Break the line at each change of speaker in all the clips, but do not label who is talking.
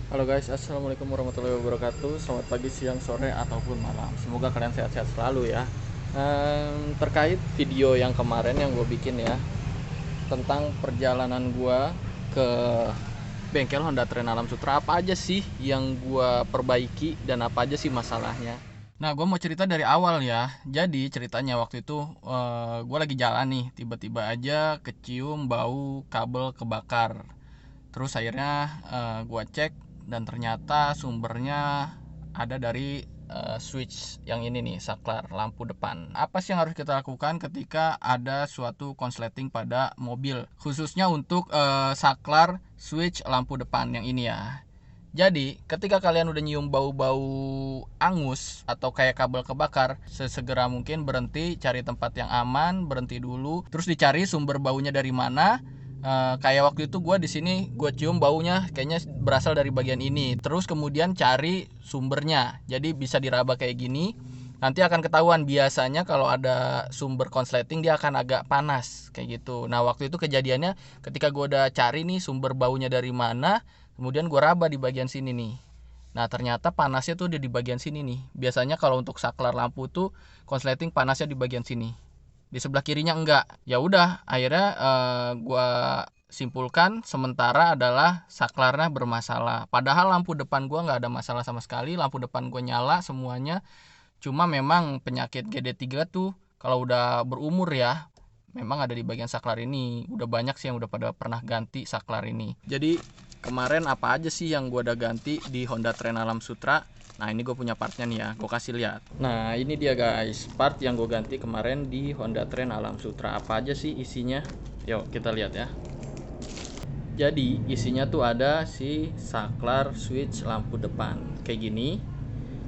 Halo guys, assalamualaikum warahmatullahi wabarakatuh. Selamat pagi, siang, sore, ataupun malam. Semoga kalian sehat-sehat selalu ya. Terkait video yang kemarin yang gue bikin ya, tentang perjalanan gue ke bengkel Honda Trend Alam Sutra, apa aja sih yang gue perbaiki dan apa aja sih masalahnya. Nah, gue mau cerita dari awal ya. Jadi ceritanya waktu itu gue lagi jalan nih, tiba-tiba aja kecium bau kabel kebakar. Terus akhirnya gue cek dan ternyata sumbernya ada dari switch yang ini nih, saklar lampu depan. Apa sih yang harus kita lakukan ketika ada suatu konsleting pada mobil, khususnya untuk saklar switch lampu depan yang ini ya. Jadi, ketika kalian udah nyium bau-bau angus atau kayak kabel kebakar, sesegera mungkin berhenti, cari tempat yang aman, berhenti dulu, terus dicari sumber baunya dari mana. Kayak waktu itu gue di sini gue cium baunya kayaknya berasal dari bagian ini. Terus kemudian cari sumbernya. Jadi bisa diraba kayak gini. Nanti akan ketahuan biasanya kalau ada sumber konsleting dia akan agak panas kayak gitu. Nah waktu itu kejadiannya ketika gue udah cari nih sumber baunya dari mana, kemudian gue raba di bagian sini nih. Nah ternyata panasnya tuh di bagian sini nih. Biasanya kalau untuk saklar lampu tuh konsleting panasnya di bagian sini. Di sebelah kirinya enggak. Ya udah, akhirnya gue simpulkan sementara adalah saklarnya bermasalah. Padahal lampu depan gue nggak ada masalah sama sekali. Lampu depan gue nyala semuanya. Cuma memang penyakit GD3 tuh kalau udah berumur ya, memang ada di bagian saklar ini. Udah banyak sih yang udah pada pernah ganti saklar ini. Jadi kemarin apa aja sih yang gue udah ganti di Honda Trend Alam Sutra. Nah ini gue punya partnya nih ya, gue kasih lihat. Nah ini dia guys, part yang gue ganti kemarin di Honda Trend Alam Sutra. Apa aja sih isinya? Yuk kita lihat ya. Jadi isinya tuh ada si saklar switch lampu depan kayak gini.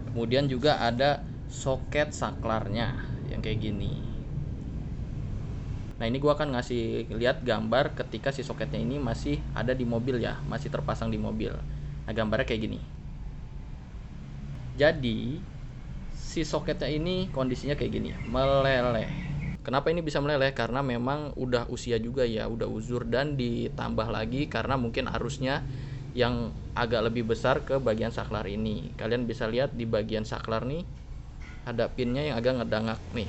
Kemudian juga ada soket saklarnya yang kayak gini. Nah ini gue akan ngasih lihat gambar ketika si soketnya ini masih ada di mobil ya, masih terpasang di mobil. Nah gambarnya kayak gini. Jadi si soketnya ini kondisinya kayak gini, meleleh. Kenapa ini bisa meleleh? Karena memang udah usia juga ya, udah uzur dan ditambah lagi karena mungkin arusnya yang agak lebih besar ke bagian saklar ini. Kalian bisa lihat di bagian saklar nih ada pinnya yang agak ngedangak nih.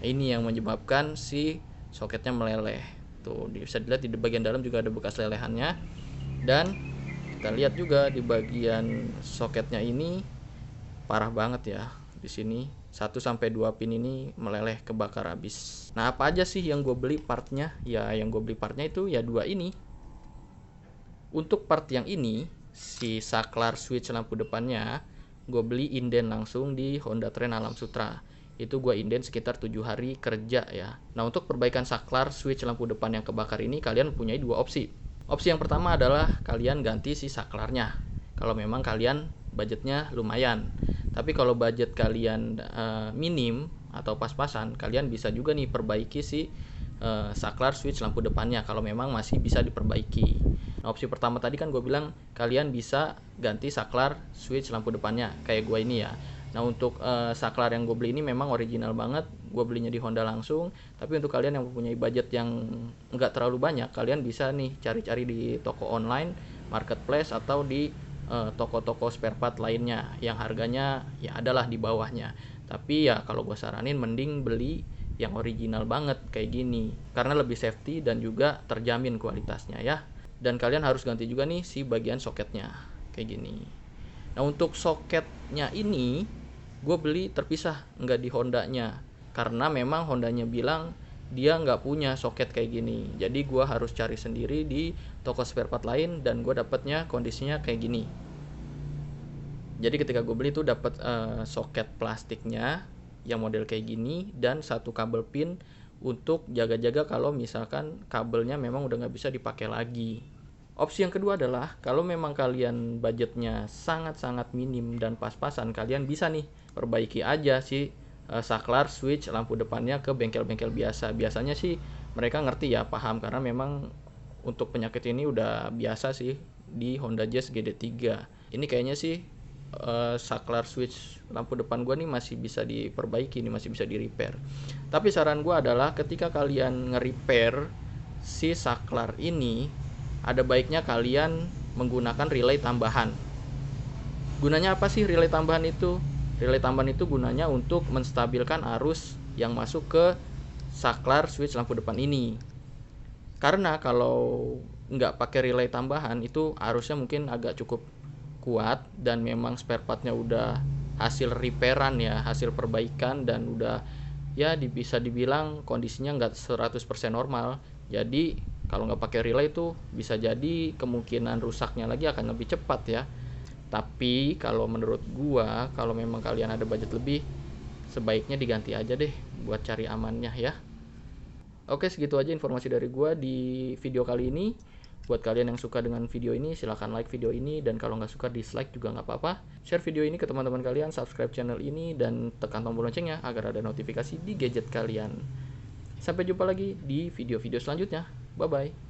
Ini yang menyebabkan si soketnya meleleh. Tuh bisa dilihat di bagian dalam juga ada bekas lelehannya. Dan kita lihat juga di bagian soketnya ini parah banget ya. Di sini 1 sampai 2 pin ini meleleh kebakar habis. Nah apa aja sih yang gue beli partnya? Ya yang gue beli partnya itu ya dua ini. Untuk part yang ini si saklar switch lampu depannya gue beli inden langsung di Honda Trend Alam Sutra. Itu gue inden sekitar 7 hari kerja ya. Nah untuk perbaikan saklar switch lampu depan yang kebakar ini kalian punya dua opsi. Opsi yang pertama adalah kalian ganti si saklarnya kalau memang kalian budgetnya lumayan. Tapi kalau budget kalian minim atau pas-pasan, kalian bisa juga nih perbaiki si saklar switch lampu depannya kalau memang masih bisa diperbaiki. Nah, opsi pertama tadi kan gue bilang kalian bisa ganti saklar switch lampu depannya kayak gue ini ya. Nah untuk saklar yang gue beli ini memang original banget, gue belinya di Honda langsung. Tapi untuk kalian yang mempunyai budget yang nggak terlalu banyak, kalian bisa nih cari-cari di toko online, marketplace atau di toko-toko spare part lainnya yang harganya ya adalah di bawahnya. Tapi ya kalau gue saranin mending beli yang original banget kayak gini karena lebih safety dan juga terjamin kualitasnya ya. Dan kalian harus ganti juga nih si bagian soketnya kayak gini. Nah untuk soketnya ini gue beli terpisah, nggak di Hondanya karena memang Hondanya bilang dia nggak punya soket kayak gini. Jadi gue harus cari sendiri di toko spare part lain dan gue dapetnya kondisinya kayak gini. Jadi ketika gue beli tuh dapat soket plastiknya yang model kayak gini dan satu kabel pin untuk jaga-jaga kalau misalkan kabelnya memang udah nggak bisa dipakai lagi. Opsi yang kedua adalah kalau memang kalian budgetnya sangat-sangat minim dan pas-pasan, kalian bisa nih perbaiki aja si saklar switch lampu depannya ke bengkel-bengkel biasa. Biasanya sih mereka ngerti ya, paham karena memang untuk penyakit ini udah biasa sih di Honda Jazz GD3. Ini kayaknya sih saklar switch lampu depan gue nih masih bisa diperbaiki, nih masih bisa di repair. Tapi saran gue adalah ketika kalian nge-repair si saklar ini, ada baiknya kalian menggunakan relay tambahan. Gunanya apa sih relay tambahan itu? Relay tambahan itu gunanya untuk menstabilkan arus yang masuk ke saklar switch lampu depan ini. Karena kalau nggak pakai relay tambahan itu arusnya mungkin agak cukup kuat dan memang spare partnya udah hasil repairan ya, hasil perbaikan, dan udah ya bisa dibilang kondisinya nggak 100% normal. Jadi kalau nggak pakai relay itu bisa jadi kemungkinan rusaknya lagi akan lebih cepat ya. Tapi kalau menurut gua, kalau memang kalian ada budget lebih, sebaiknya diganti aja deh buat cari amannya ya. Oke, segitu aja informasi dari gua di video kali ini. Buat kalian yang suka dengan video ini, silahkan like video ini, dan kalau nggak suka dislike juga nggak apa-apa. Share video ini ke teman-teman kalian, subscribe channel ini, dan tekan tombol loncengnya agar ada notifikasi di gadget kalian. Sampai jumpa lagi di video-video selanjutnya. Bye-bye.